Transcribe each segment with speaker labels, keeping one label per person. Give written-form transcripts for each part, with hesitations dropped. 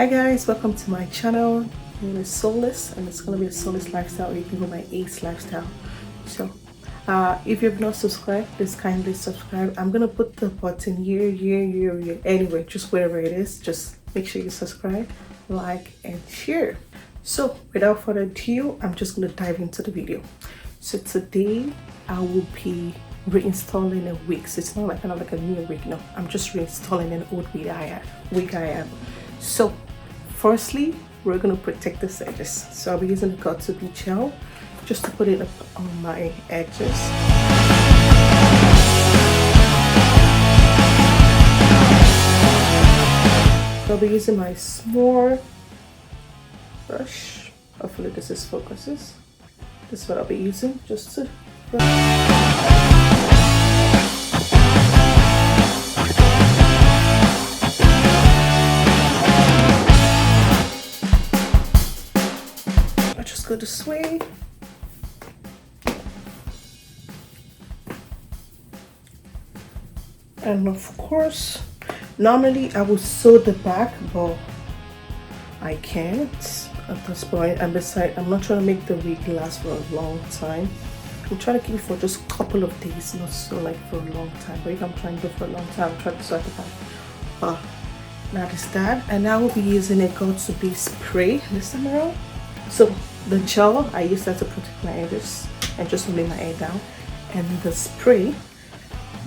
Speaker 1: Hi guys, welcome to my channel. My name is Soulless and it's going to be a Soulless lifestyle, or you can go by Ace lifestyle. So if you've not subscribed, please kindly subscribe. I'm going to put the button here. Anyway, just wherever it is, just make sure you subscribe, like and share. So without further ado, I'm just going to dive into the video. So today I will be reinstalling a wig. So it's not like kind of like a new wig, no, I'm just reinstalling an old wig I have. So firstly, we're going to protect the edges. So I'll be using the Got2b gel just to put it up on my edges. So I'll be using my small brush. Hopefully this focuses. This is what I'll be using just to go this way. And of course, normally I would sew the back, but I can't at this point. And besides, I'm not trying to make the wig last for a long time. I'm trying to keep it for just a couple of days, not so like for a long time. But if I'm trying to do it for a long time, I'm trying to sew the back. But that is that. And I will be using a Got2b spray this time around. So the gel, I use that to protect my edges and just to lay my hair down. And the spray,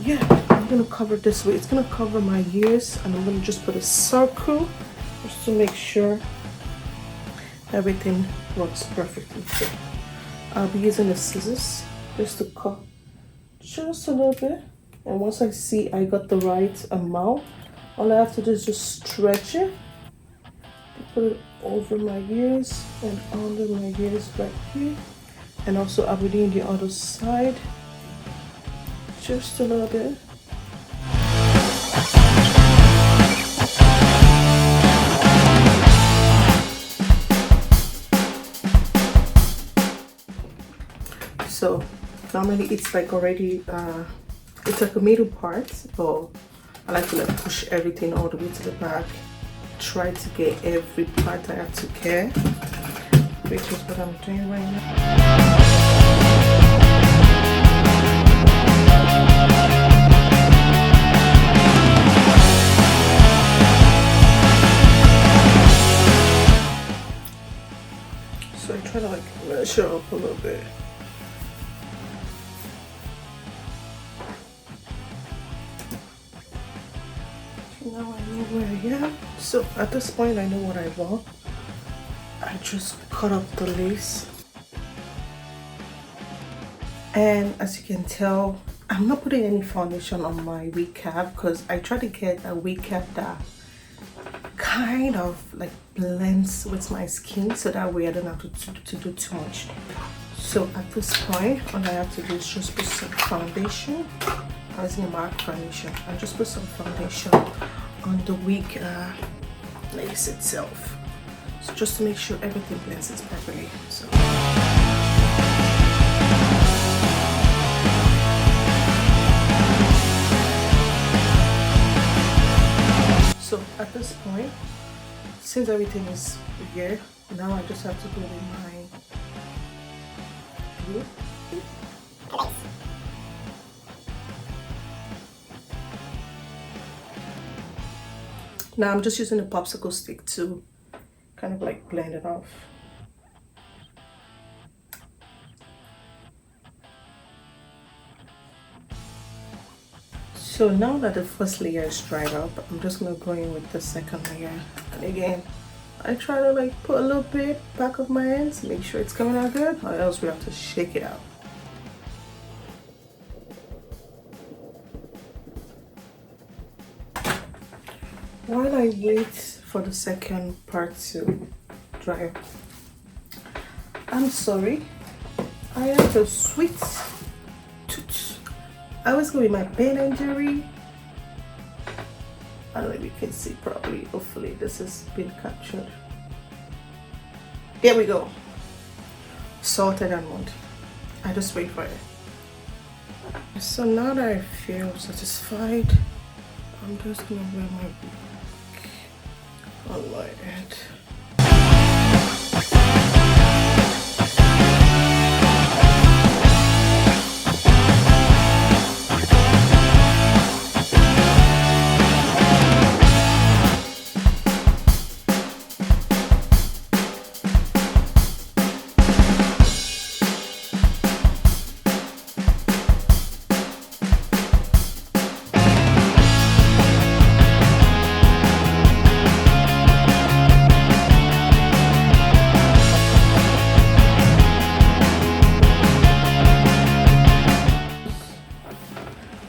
Speaker 1: yeah, I'm gonna cover this way. It's gonna cover my ears, and I'm gonna just put a circle just to make sure everything works perfectly. So I'll be using the scissors just to cut just a little bit. And once I see I got the right amount, all I have to do is just stretch it. Put it over my ears and under my ears right here, and also I'll be doing the other side just a little bit. So normally it's like already it's like a middle part, but I like to like push everything all the way to the back. Try to get every part I have to get, which is what I'm doing right now. So I try to like measure up a little bit. Now I know where I am. So at this point I know what I want. I just cut up the lace. And as you can tell, I'm not putting any foundation on my wig cap because I try to get a wig cap that kind of like blends with my skin, so that way I don't have to do too much. So at this point, all I have to do is just put some foundation. I was in a MAC foundation. I just put some foundation on the wig lace itself, so just to make sure everything blends it properly. So at this point, since everything is here, now I just have to go with my glue. Now I'm just using a popsicle stick to kind of like blend it off. So now that the first layer is dried up, I'm just gonna go in with the second layer. And again, I try to like put a little bit back of my hands, make sure it's coming out good, or else we have to shake it out. While I wait for the second part to dry, I'm sorry, I have a sweet tooth. I was going with my pen injury. I don't know if you can see properly. Hopefully this has been captured. There we go. Salted almond. I just wait for it. So now that I feel satisfied, I'm just gonna wear my wig. on my head.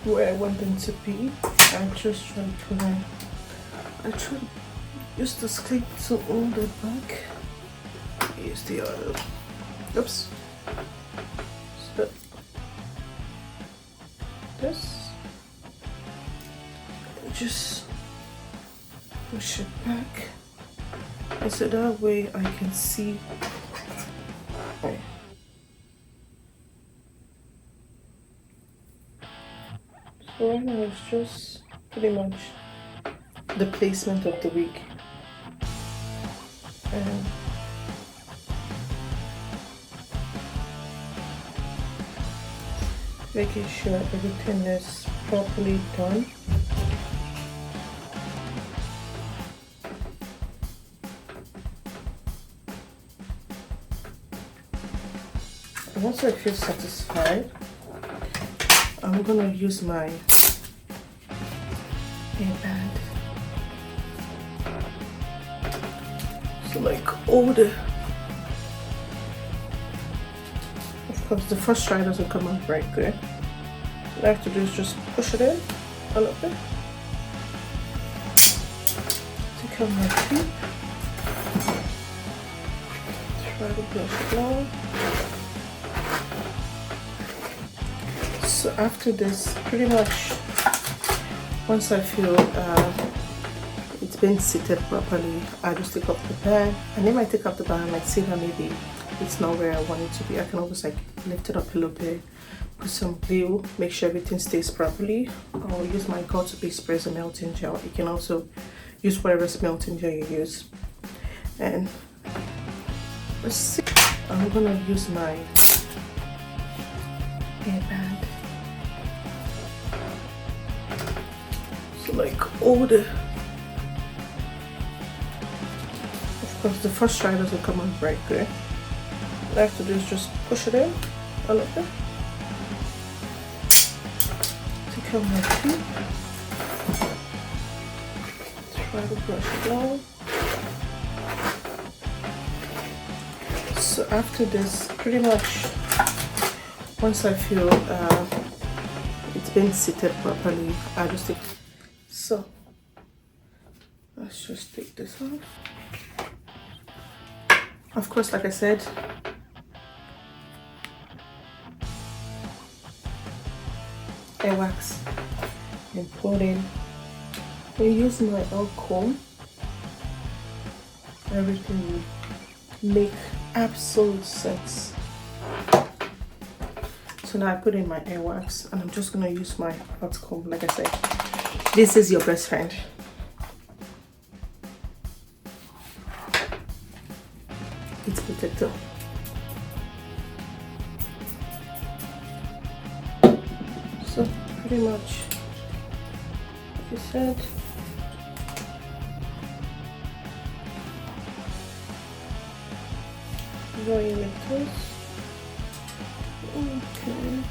Speaker 1: Where I want them to be, I just try to put on. I try to use this clip to hold it back. Use the other. Oops. So this. Just push it back, and so that way I can see. Okay. So right now it's just pretty much the placement of the wig, and making sure everything is properly done. And once I feel satisfied, I'm gonna use my hairband. So like all the, of course the first try doesn't come out right good. What I have to do is just push it in a little bit. Take out my feet. Try to brush it down. So after this, pretty much, once I feel it's been seated properly, I just take off the band. And if I take off the band, I might see that maybe it's not where I want it to be. I can always like lift it up a little bit, put some glue, make sure everything stays properly. I'll use my got-to-base spray as a melting gel. You can also use whatever melting gel you use. And let's see. I'm gonna use my hairband. So like all the, of course the first try doesn't come out right good. What I have to do is just push it in a little bit. Take out my feet. Try to brush it down. So after this, pretty much, once I feel it's been seated properly, I just take. So let's just take this off. Of course, like I said, hair wax and put in. When using my old comb, everything will make absolute sense. So now I put in my hair wax, and I'm just gonna use my hot comb. Like I said, this is your best friend. It's protected. So pretty much, like I said, going like this. Okay.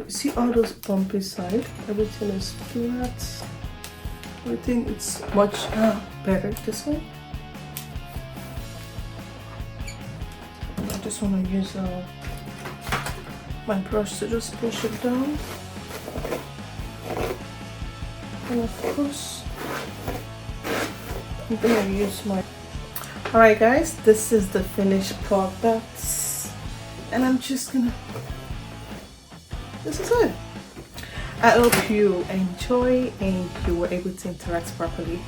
Speaker 1: See all those bumpy side, everything is flat. I think it's much better this way. And I just want to use my brush to just push it down. And of course, I'm gonna use my Alright guys, this is the finished product, and I'm just gonna, this is it. I hope you enjoy and you were able to interact properly.